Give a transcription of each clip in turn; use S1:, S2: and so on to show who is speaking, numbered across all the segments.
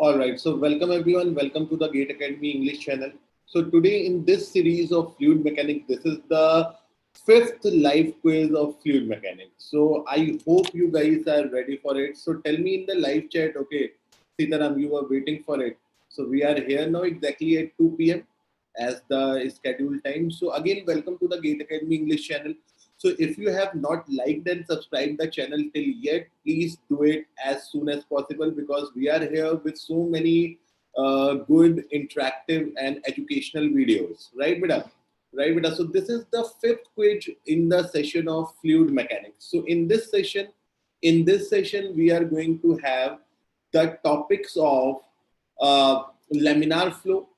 S1: All right, so welcome everyone. Welcome to the Gate Academy English channel. So today in this series of fluid mechanics, this is the fifth live quiz of fluid mechanics. So I hope you guys are ready for it. So tell me in the live chat, okay, Sitaram, you were waiting for it. So we are here now exactly at 2 p.m. as the scheduled time. So again, welcome to the Gate Academy English channel. So if you have not liked and subscribed the channel till yet, please do it as soon as possible because we are here with so many good, interactive and educational videos. Right, Bida? Right, Bida? So this is the fifth quiz in the session of fluid mechanics. So in this session, we are going to have the topics of laminar flow,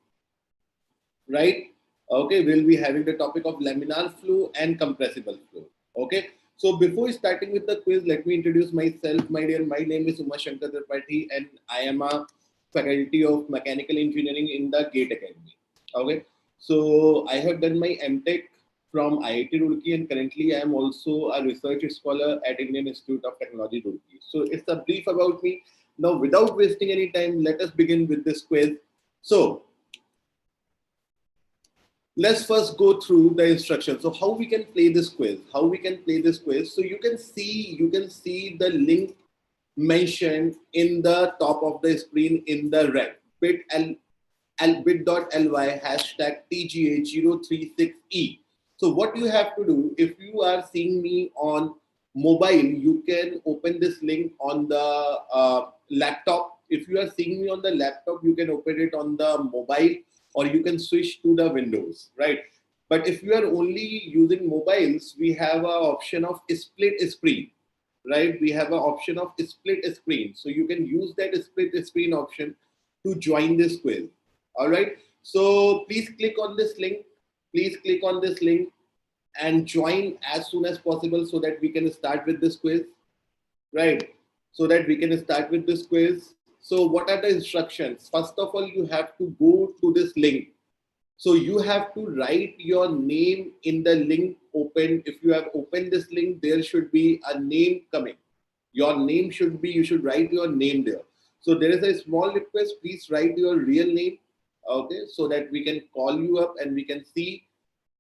S1: right? Okay, we'll be having the topic of laminar flow and compressible flow. Okay, so before starting with the quiz, let me introduce myself, my dear. My name is Umashankar Sir, and I am a faculty of mechanical engineering in the GATE Academy. Okay, so I have done my MTech from IIT Roorkee, and currently I am also a research scholar at Indian Institute of Technology Roorkee. So it's a brief about me. Now, without wasting any time, let us begin with this quiz. So let's first go through the instructions. So how we can play this quiz? So you can see the link mentioned in the top of the screen in the red bit.ly hashtag TGA036E. So what you have to do, if you are seeing me on mobile, you can open this link on the laptop. If you are seeing me on the laptop, you can open it on the mobile, or you can switch to the Windows, right? But if you are only using mobiles, we have an option of split screen, right? We have an option of split screen. So you can use that split screen option to join this quiz. All right. So please click on this link. Please click on this link and join as soon as possible so that we can start with this quiz, right? So that we can start with this quiz. So what are the instructions? First of all, you have to go to this link. So you have to write your name in the link open. If you have opened this link, there should be a name coming. Your name should be, you should write your name there. So there is a small request, please write your real name, okay, so that we can call you up and we can see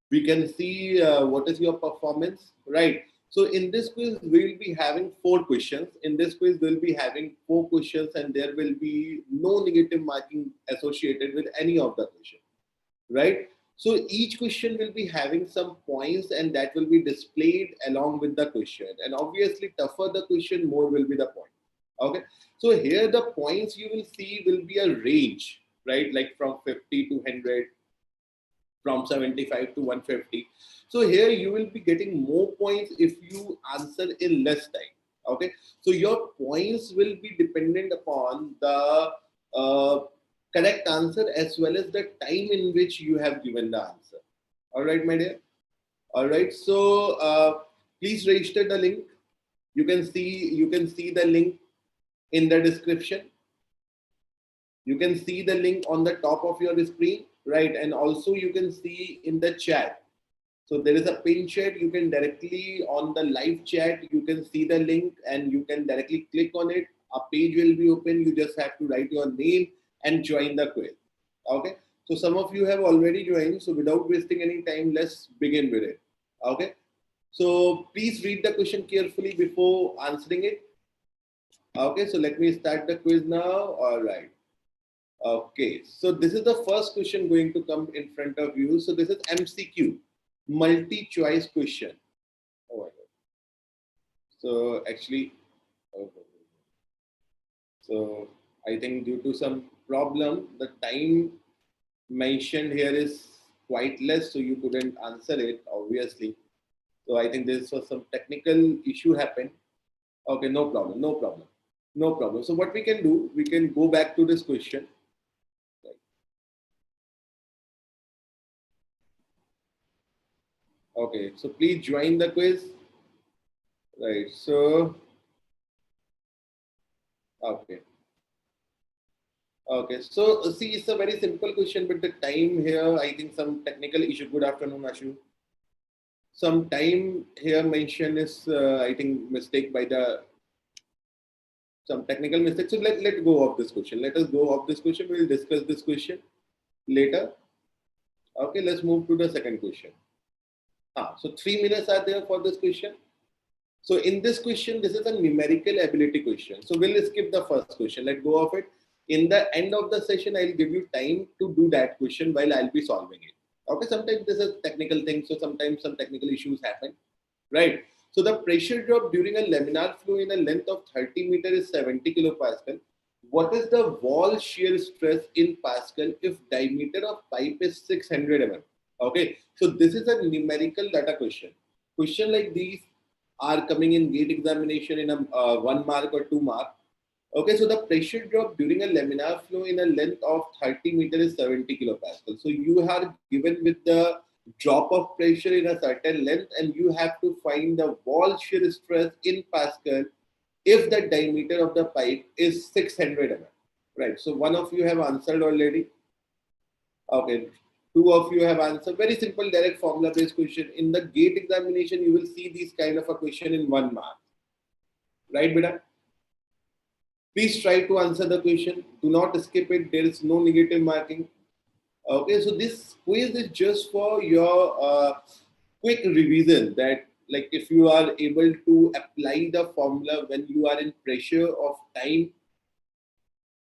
S1: what is your performance, right? So in this quiz, we will be having 4 questions. In this quiz, we'll be having 4 questions and there will be no negative marking associated with any of the questions, right? So each question will be having some points and that will be displayed along with the question. And obviously, tougher the question, more will be the point. Okay. So here the points you will see will be a range, right? Like from 50 to 100, from 75 to 150. So here you will be getting more points if you answer in less time. Okay. So your points will be dependent upon the correct answer as well as the time in which you have given the answer. All right, my dear. All right. So please register the link. You can see the link in the description. You can see the link on the top of your screen, right? And also you can see in the chat. So there is a pin chat. You can directly on the live chat, you can see the link and you can directly click on it. A page will be open. You just have to write your name and join the quiz. Okay. So some of you have already joined. So without wasting any time, let's begin with it. Okay. So please read the question carefully before answering it. Okay. So let me start the quiz now. All right. Okay. So this is the first question going to come in front of you. So this is MCQ, multi-choice question. Oh my God. So actually, okay. So I think due to some problem, the time mentioned here is quite less, so you couldn't answer it, obviously. So I think this was some technical issue happened. Okay, no problem, no problem, no problem. So what we can do, we can go back to this question. Right. Okay, so please join the quiz. Right, so, okay. Okay, so see, it's a very simple question, but the time here, I think some technical issue. Good afternoon, Ashu. Some time here mentioned is, I think, mistake by the Some technical mistakes. So let go of this question. Let us go of this question. We will discuss this question later. Okay, let's move to the second question. So 3 minutes are there for this question. So in this question, this is a numerical ability question. So we'll skip the first question. Let go of it. In the end of the session, I'll give you time to do that question while I'll be solving it. Okay, sometimes this is technical thing. So sometimes some technical issues happen, right? So the pressure drop during a laminar flow in a length of 30 meters is 70 kilopascal. What is the wall shear stress in Pascal if diameter of pipe is 600 mm? Okay, so this is a numerical data question. Question like these are coming in gate examination in a 1 mark or 2 mark. Okay, so the pressure drop during a laminar flow in a length of 30 meters is 70 kilopascal. So you are given with the drop of pressure in a certain length and you have to find the wall shear stress in Pascal if the diameter of the pipe is 600 mm. Right, so one of you have answered already. Okay, two of you have answered. Very simple direct formula based question. In the gate examination, you will see this kind of a question in 1 mark. Right, beta? Please try to answer the question. Do not skip it. There is no negative marking. Okay, so this quiz is just for your quick revision, that like if you are able to apply the formula when you are in pressure of time.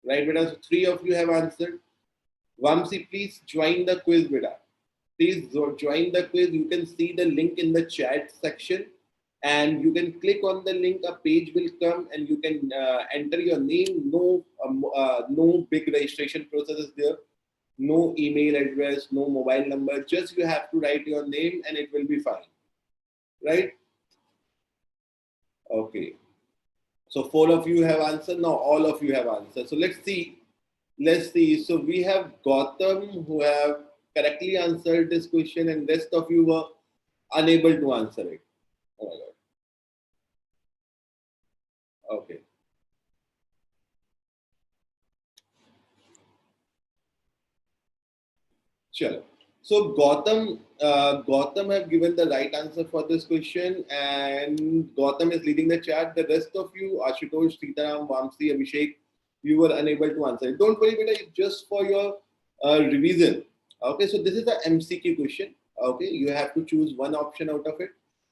S1: Right, beta? So 3 of you have answered. Vamsi, please join the quiz, beta. Please join the quiz. You can see the link in the chat section and you can click on the link. A page will come and you can enter your name. No big registration process is there. No email address, no mobile number. Just you have to write your name and it will be fine. Right? Okay. So 4 of you have answered. Now all of you have answered. So let's see. So we have Gautam who have correctly answered this question and rest of you were unable to answer it. Oh my God. Okay. Sure. So Gautam have given the right answer for this question and Gautam is leading the chat. The rest of you, Ashutosh, Sitaram, Vamsi, Abhishek, you were unable to answer it. Don't worry, beta, it's just for your revision. Okay, so this is the MCQ question. Okay, you have to choose one option out of it.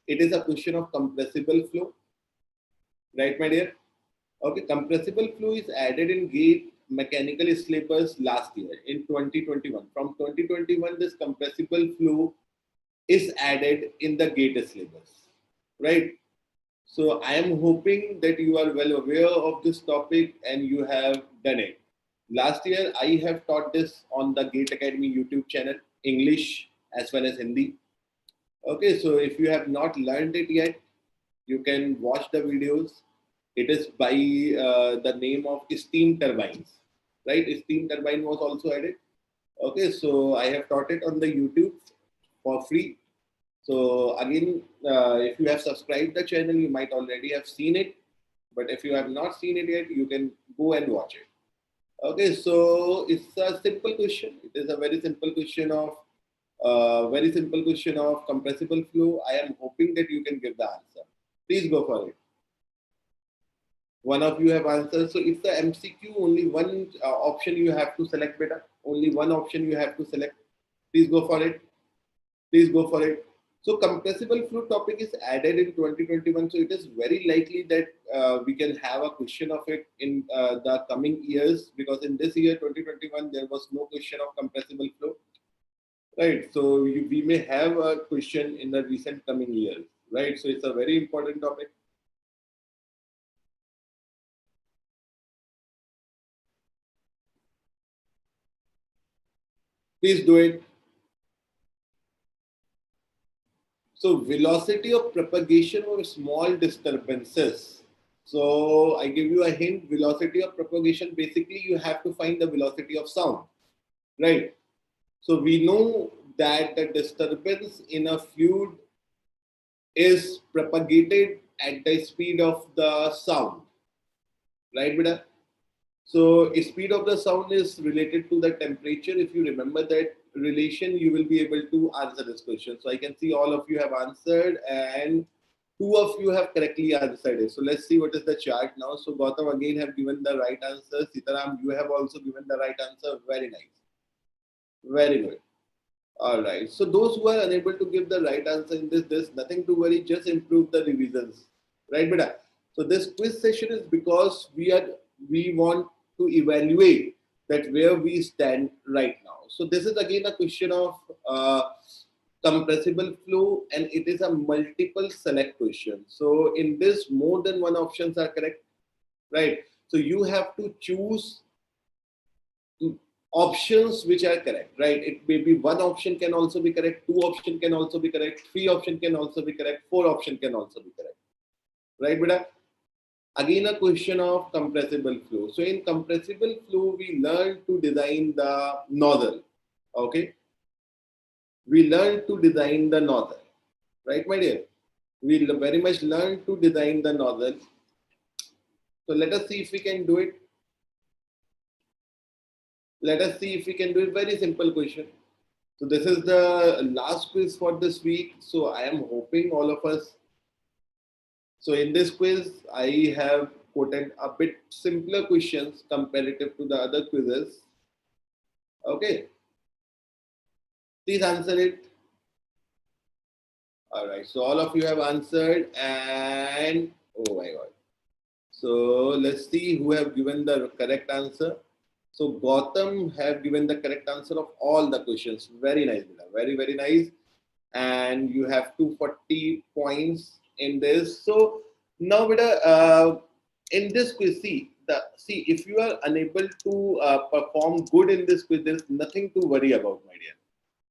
S1: It is a question of compressible flow. Right, my dear? Okay, compressible flow is added in gate mechanical syllabus last year in 2021. From 2021, this compressible flow is added in the gate syllabus, right? So I am hoping that you are well aware of this topic and you have done it. Last year, I have taught this on the Gate Academy YouTube channel, English as well as Hindi. Okay, so if you have not learned it yet, you can watch the videos. It is by the name of steam turbines, right? Steam turbine was also added. Okay, so I have taught it on the YouTube for free. So again, if you have subscribed the channel, you might already have seen it. But if you have not seen it yet, you can go and watch it. Okay, so it's a simple question. It is a very simple question of compressible flow. I am hoping that you can give the answer. Please go for it. One of you have answered. So it's the MCQ. Only one option you have to select, beta. Only one option you have to select. Please go for it. Please go for it. So compressible flow topic is added in 2021. So it is very likely that we can have a question of it in the coming years, because in this year 2021 there was no question of compressible flow, right? So we may have a question in the recent coming years, right? So it's a very important topic. Please do it. So velocity of propagation of small disturbances. So I give you a hint. Velocity of propagation, basically you have to find the velocity of sound, right? So we know that the disturbance in a fluid is propagated at the speed of the sound, right, beta? So speed of the sound is related to the temperature. If you remember that relation, you will be able to answer this question. So I can see all of you have answered, and Two of you have correctly answered it. So let's see what is the chart now. So Gautam again have given the right answer. Sitaram, you have also given the right answer. Very nice. Very good. All right. So those who are unable to give the right answer in this, there's nothing to worry. Just improve the revisions, right, beta? So this quiz session is because we want to evaluate that where we stand right now. So this is again a question of compressible flow, and it is a multiple select question. So in this, more than one options are correct, right? So you have to choose options which are correct, right? It may be one option can also be correct, two option can also be correct, three option can also be correct, four option can also be correct, right, beta? Again, a question of compressible flow. So in compressible flow, we learn to design the nozzle. Okay, we learn to design the nozzle, right, my dear? We very much learn to design the nozzle. So let us see if we can do it. Let us see if we can do it. Very simple question. So this is the last quiz for this week. So I am hoping all of us. So in this quiz, I have quoted a bit simpler questions comparative to the other quizzes. Okay, please answer it. All right. So all of you have answered, and oh my God. So let's see who have given the correct answer. So Gautam have given the correct answer of all the questions. Very nice, Beta. Very, very nice. And you have 240 points in this. So now, Beta, in this quiz, see if you are unable to perform good in this quiz, there is nothing to worry about, my dear.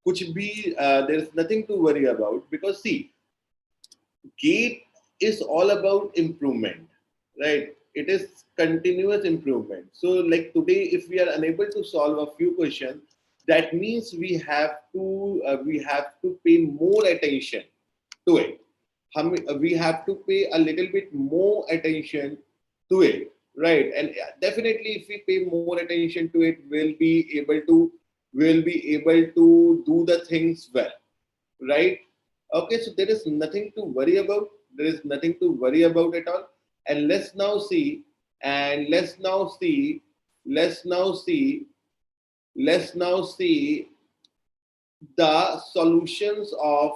S1: Kuch bhi, there is nothing to worry about, because see, GATE is all about improvement, right? It is continuous improvement. So, like today, if we are unable to solve a few questions, that means we have to pay more attention to it. We have to pay a little bit more attention to it, right? And definitely, if we pay more attention to it, we'll be able to do the things well, right? Okay, so there is nothing to worry about. There is nothing to worry about at all. And let's now see, and let's now see, let's now see the solutions of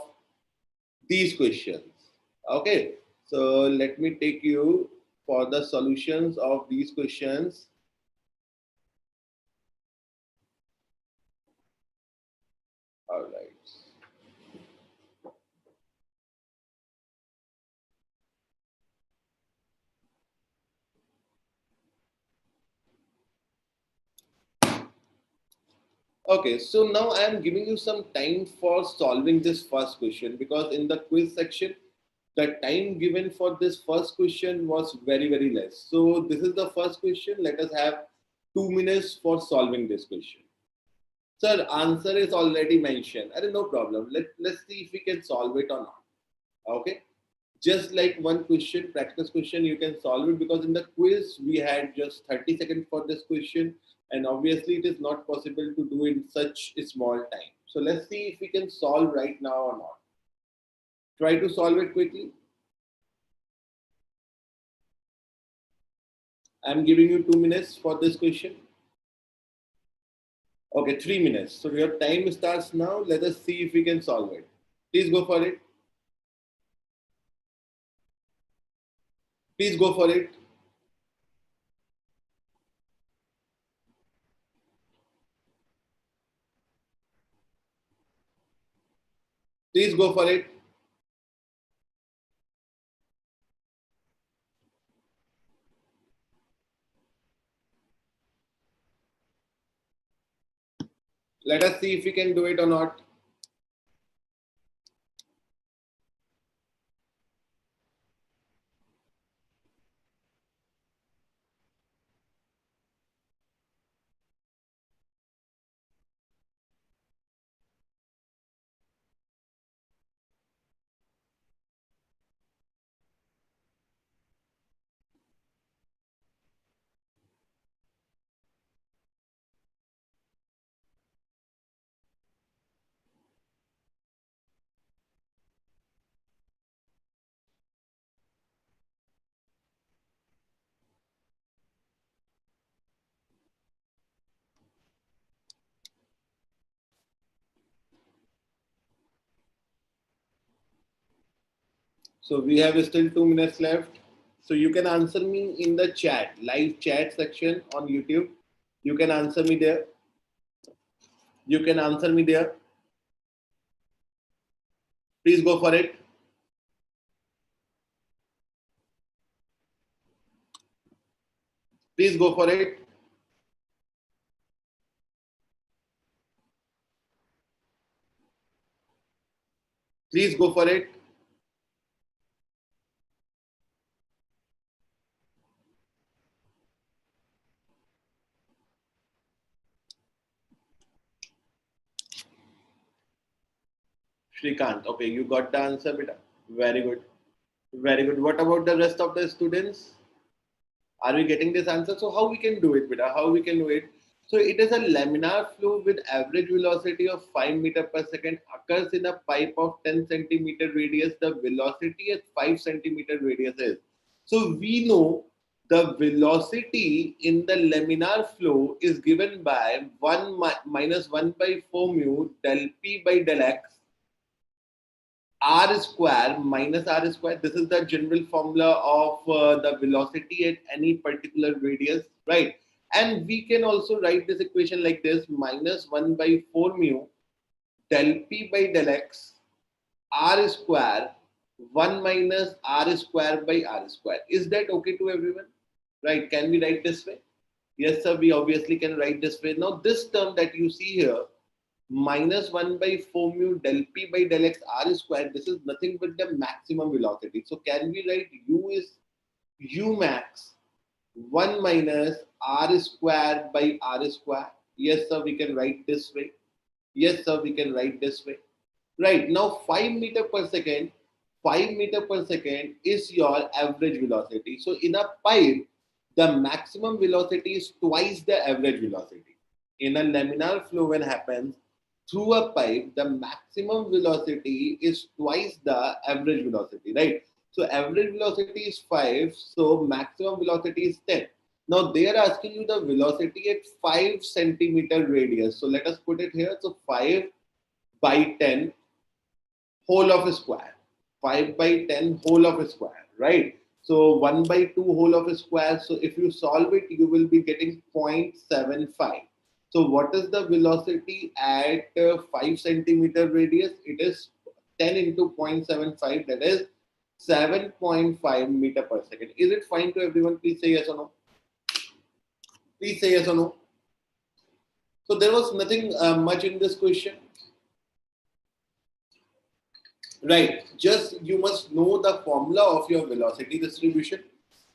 S1: these questions. Okay, so let me take you for the solutions of these questions. All right. Okay, so now I am giving you some time for solving this first question, because in the quiz section, the time given for this first question was very, very less. So this is the first question. Let us have 2 minutes for solving this question. Sir, answer is already mentioned. I no problem. Let's see if we can solve it or not. Okay. Just like one question, practice question, you can solve it, because in the quiz we had just 30 seconds for this question, and obviously it is not possible to do in such a small time. So let's see if we can solve right now or not. Try to solve it quickly. I'm giving you 2 minutes for this question. Okay, 3 minutes. So your time starts now. Let us see if we can solve it. Please go for it. Please go for it. Please go for it. Let us see if we can do it or not. So we have still 2 minutes left. So you can answer me in the chat, live chat section on YouTube. You can answer me there. You can answer me there. Please go for it. Please go for it. Please go for it. Shrikant, okay, you got the answer, beta. Very good. Very good. What about the rest of the students? Are we getting this answer? So how we can do it, beta? How we can do it? So it is a laminar flow with average velocity of 5 meter per second occurs in a pipe of 10 centimeter radius. The velocity at 5 centimeter radius is. So we know the velocity in the laminar flow is given by 1 minus 1 by 4 mu del P by del X r square minus r square. This is the general formula of the velocity at any particular radius, right? And we can also write this equation like this: minus 1 by 4 mu del P by del X r square 1 minus r square by r square. Is that okay to everyone? Right? Can we write this way? Yes, sir, we obviously can write this way. Now, this term that you see here, minus 1 by 4 mu del P by del X r square, this is nothing but the maximum velocity. So can we write U is U max 1 minus r square by r square? Yes, sir, we can write this way. Yes, sir, we can write this way. Right, now 5 meter per second, 5 meter per second is your average velocity. So in a pipe, the maximum velocity is twice the average velocity. In a laminar flow, when happens through a pipe, the maximum velocity is twice the average velocity, right? So average velocity is 5, so maximum velocity is 10. Now they are asking you the velocity at 5 centimeter radius. So let us put it here. So 5 by 10 whole of a square. 5 by 10 whole of a square, right? So 1 by 2 whole of a square. So if you solve it, you will be getting 0.75. So what is the velocity at 5 centimeter radius? It is 10 into 0.75, that is 7.5 meter per second. Is it fine to everyone? Please say yes or no. Please say yes or no. So there was nothing much in this question. Right, just you must know the formula of your velocity distribution.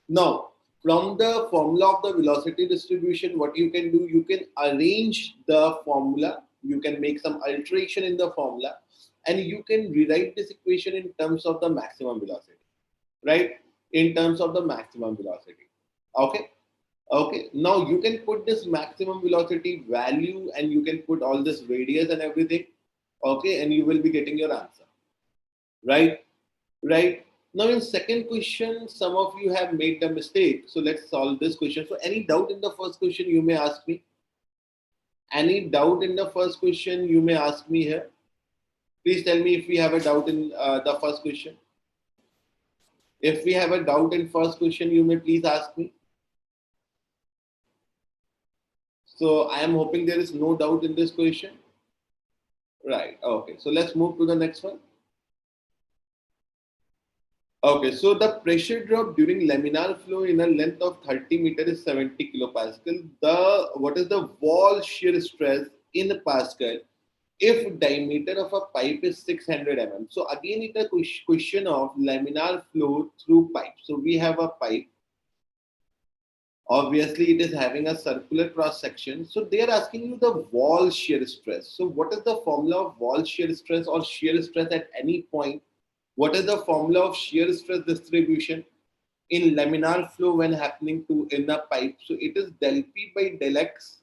S1: Now, from the formula of the velocity distribution, what you can do, you can arrange the formula, you can make some alteration in the formula, and you can rewrite this equation in terms of the maximum velocity, right? In terms of the maximum velocity. Okay. Okay. Now you can put this maximum velocity value and you can put all this radius and everything. Okay. And you will be getting your answer. Right? Right? Now in second question, some of you have made the mistake. So let's solve this question. So any doubt in the first question, you may ask me. Any doubt in the first question, you may ask me here. Please tell me if we have a doubt in the first question. If we have a doubt in first question, you may please ask me. So I am hoping there is no doubt in this question. Right. Okay. So let's move to the next one. Okay, so the pressure drop during laminar flow in a length of 30 meters is 70 kilopascal. What is the wall shear stress in Pascal if diameter of a pipe is 600 mm? So again, it's a question of laminar flow through pipe. So we have a pipe. Obviously, it is having a circular cross section. So they are asking you the wall shear stress. So what is the formula of wall shear stress or shear stress at any point? What is the formula of shear stress distribution in laminar flow when happening to in the pipe? So it is del P by del X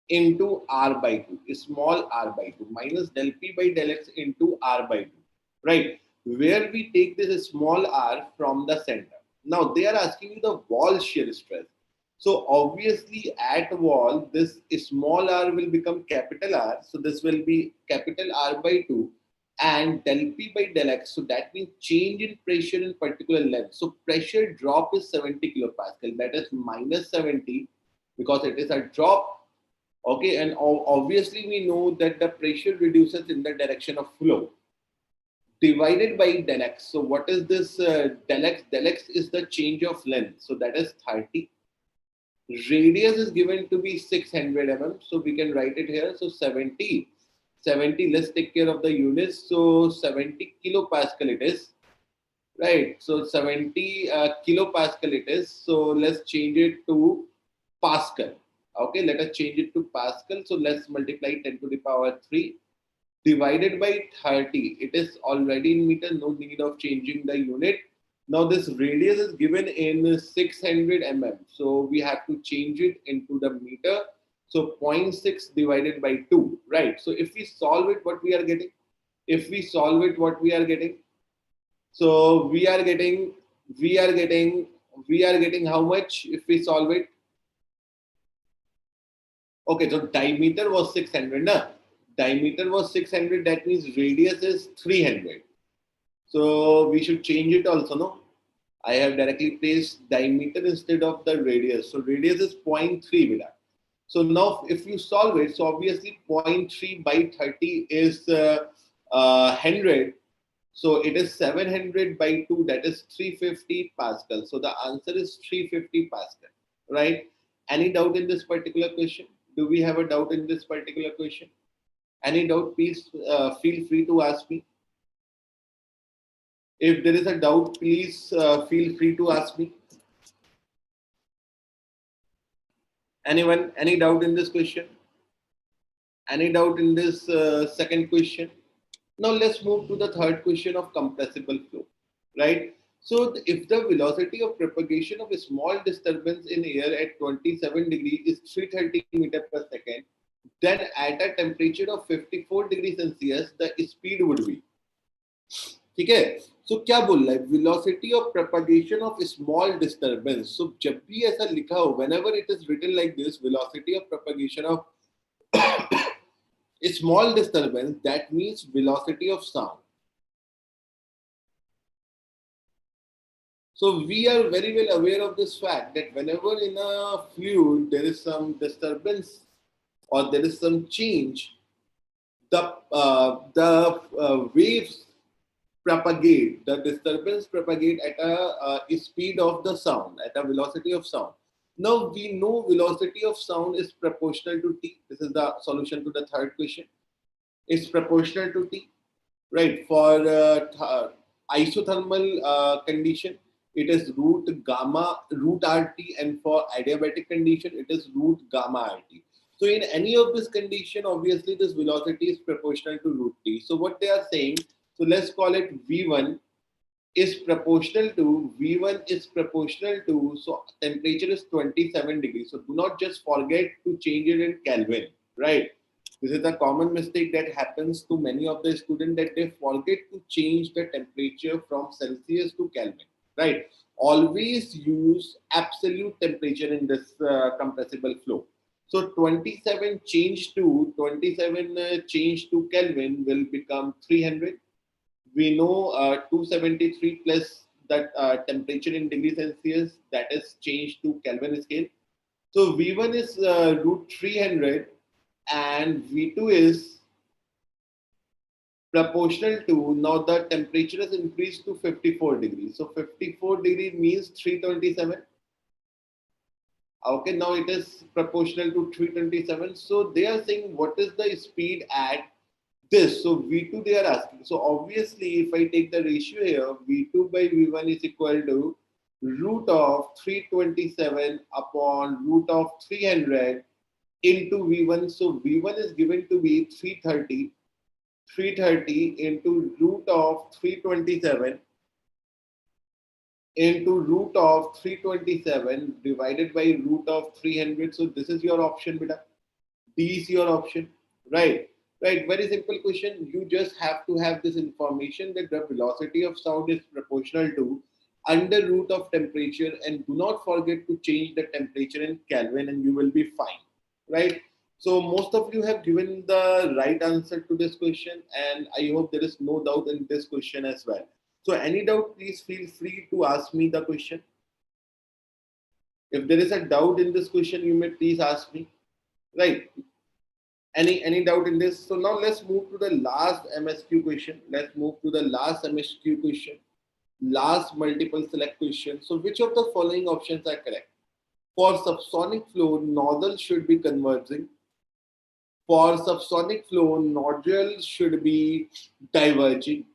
S1: into R by 2, small r by 2, minus del P by del X into R by 2, right? Where we take this small r from the center. Now they are asking you the wall shear stress. So obviously at wall, this small r will become capital R. So this will be capital R by 2. and del P by del X. So that means change in pressure in particular length. So pressure drop is 70 kilopascal. That is minus 70 because it is a drop. Okay, and obviously we know that the pressure reduces in the direction of flow divided by del X. So what is this del X? Del X is the change of length. So that is 30. Radius is given to be 600 mm. So we can write it here. So 70. 70, let's take care of the units. So 70 kilopascal it is. Right. So 70 kilopascal it is. So let's change it to Pascal. Okay, let us change it to Pascal. So let's multiply 10 to the power 3 divided by 30. It is already in meter, no need of changing the unit. Now this radius is given in 600 mm. So we have to change it into the meter. So 0.6 divided by 2, right? So if we solve it, what we are getting? If we solve it, what we are getting? So we are getting how much if we solve it? Okay, so diameter was 600, na? Diameter was 600, that means radius is 300. So we should change it also, no? I have directly placed diameter instead of the radius. So radius is 0.3 beta. So now if you solve it, so obviously 0.3 by 30 is 100. So it is 700 by 2, that is 350 Pascal. So the answer is 350 Pascal, right? Any doubt in this particular question? Do we have a doubt in this particular question? Any doubt, please feel free to ask me. If there is a doubt, please feel free to ask me. Anyone, any doubt in this question? Any doubt in this second question? Now let's move to the third question of compressible flow, right? So if the velocity of propagation of a small disturbance in air at 27 degree is 330 meter per second, then at a temperature of 54 degrees Celsius, the speed would be. ठीक है? So क्या बोल रहा है? Velocity of propagation of a small disturbance. So जब भी ऐसा लिखा हो, whenever it is written like this, velocity of propagation of a small disturbance, that means velocity of sound. So we are very well aware of this fact that whenever in a fluid there is some disturbance or there is some change, the waves propagate, the disturbance propagate at a speed of the sound, at a velocity of sound. Now we know velocity of sound is proportional to t. This is the solution to the third question. It's proportional to t, right? For isothermal condition, it is root RT, and for adiabatic condition, it is root gamma RT. So in any of this condition, obviously this velocity is proportional to root t. So what they are saying, so let's call it V1 is proportional to, so temperature is 27 degrees. So do not just forget to change it in Kelvin, right? This is a common mistake that happens to many of the students, that they forget to change the temperature from Celsius to Kelvin, right? Always use absolute temperature in this compressible flow. So 27 change to Kelvin will become 300. We know 273 plus that temperature in degrees Celsius, that is changed to Kelvin scale. So V1 is root 300 and V2 is proportional to, now the temperature has increased to 54 degrees. So 54 degrees means 327. Okay, now it is proportional to 327. So they are saying what is the speed at this? So V2 they are asking. So obviously if I take the ratio here, V2 by V1 is equal to root of 327 upon root of 300 into V1. So V1 is given to be 330 into root of 327 into root of 327 divided by root of 300. So this is your option, beta. D is your option, right? Right, very simple question. You just have to have this information that the velocity of sound is proportional to under root of temperature, and do not forget to change the temperature in Kelvin and you will be fine, right? So most of you have given the right answer to this question, and I hope there is no doubt in this question as well. So any doubt, please feel free to ask me the question. If there is a doubt in this question, you may please ask me. Right? Any doubt in this? So now let's move to the last MSQ question. Let's move to the last MSQ question. Last multiple select question. So which of the following options are correct? For subsonic flow, nozzle should be converging. For subsonic flow, nozzle should be diverging.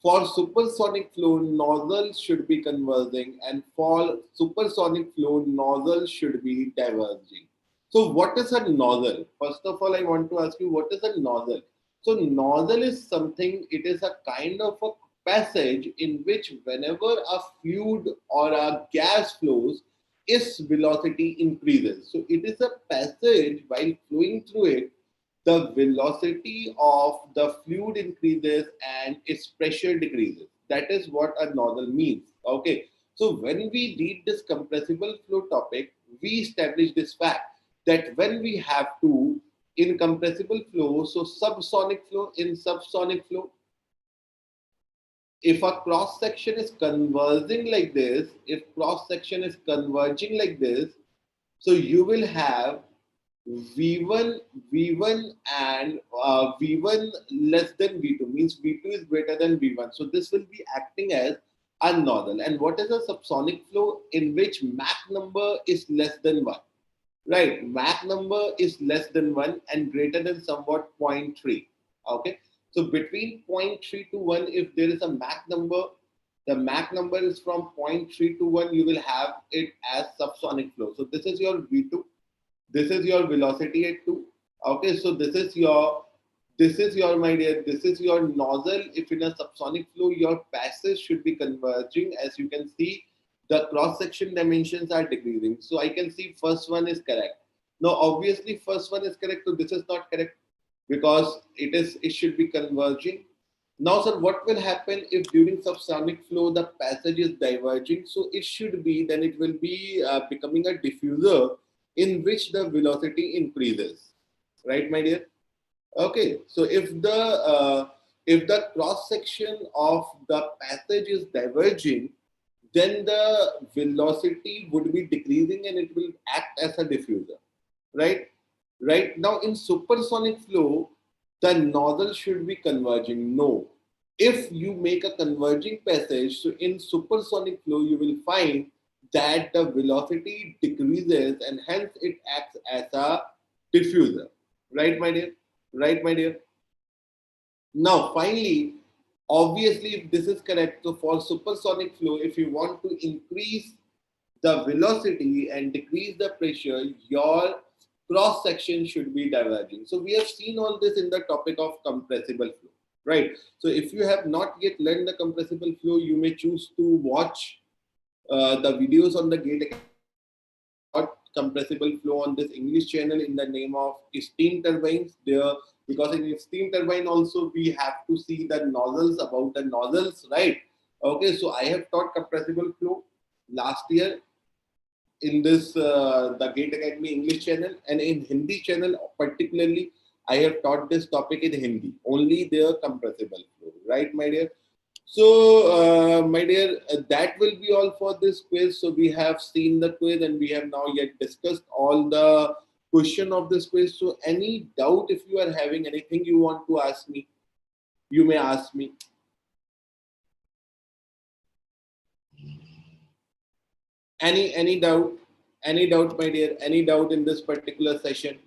S1: For supersonic flow, nozzle should be converging, and for supersonic flow, nozzle should be diverging. So, what is a nozzle? First of all, I want to ask you, what is a nozzle? So, nozzle is something, it is a kind of a passage in which whenever a fluid or a gas flows, its velocity increases. So, it is a passage while flowing through it, the velocity of the fluid increases and its pressure decreases. That is what a nozzle means. Okay. So when we read this compressible flow topic, we establish this fact that when we have to in compressible flow, so subsonic flow, if a cross section is converging like this, if cross section is converging like this, so you will have V1, V1 and V1 less than V2 means V2 is greater than V1. So this will be acting as a nozzle. And what is a subsonic flow in which Mach number is less than 1? Right, Mach number is less than 1 and greater than somewhat 0.3. Okay, so between 0.3 to 1, if there is a Mach number, the Mach number is from 0.3 to 1, you will have it as subsonic flow. So this is your V2. This is your velocity at 2. Okay, so this is your my dear, this is your nozzle. If in a subsonic flow, your passes should be converging. As you can see, the cross section dimensions are decreasing. So I can see first one is correct. Now obviously first one is correct, so this is not correct because it should be converging. Now sir, what will happen if during subsonic flow the passage is diverging? So it should be, then it will be becoming a diffuser in which the velocity increases, right my dear? Okay, so if the cross section of the passage is diverging, then the velocity would be decreasing and it will act as a diffuser, right? Right now in supersonic flow, the nozzle should be converging. No, if you make a converging passage, so in supersonic flow, you will find that the velocity decreases and hence it acts as a diffuser, right my dear? Right my dear? Now finally, obviously if this is correct, so for supersonic flow, if you want to increase the velocity and decrease the pressure, your cross section should be diverging. So we have seen all this in the topic of compressible flow, right? So if you have not yet learned the compressible flow, you may choose to watch the videos on the Gate compressible flow on this English channel in the name of steam turbines. There, because in steam turbine also we have to see the nozzles, about the nozzles, right? Okay, so I have taught compressible flow last year in this the Gate Academy English channel, and in Hindi channel particularly I have taught this topic in Hindi, only their compressible flow, right my dear? So, my dear, that will be all for this quiz. So, we have seen the quiz and we have now yet discussed all the question of this quiz. So, any doubt, if you are having anything you want to ask me, you may ask me. Any doubt? Any doubt, my dear? Any doubt in this particular session?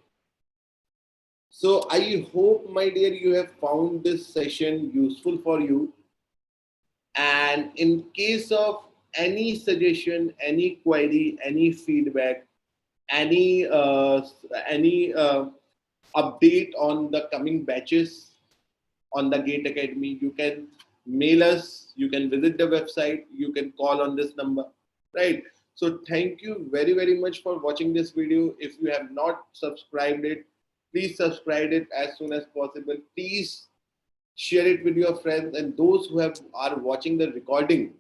S1: So, I hope, my dear, you have found this session useful for you. And in case of any suggestion, any query, any feedback, any update on the coming batches on the Gate Academy, you can mail us, you can visit the website, you can call on this number, right? So thank you very, very much for watching this video. If you have not subscribed it, please subscribe it as soon as possible. Please share it with your friends and those who are watching the recording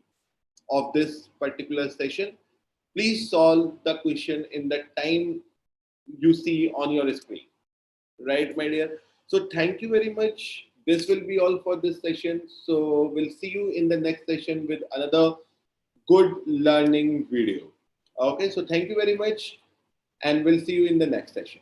S1: of this particular session. Please solve the question in the time you see on your screen. right, my dear? So thank you very much. This will be all for this session. So we'll see you in the next session with another good learning video. Okay, so thank you very much, and we'll see you in the next session.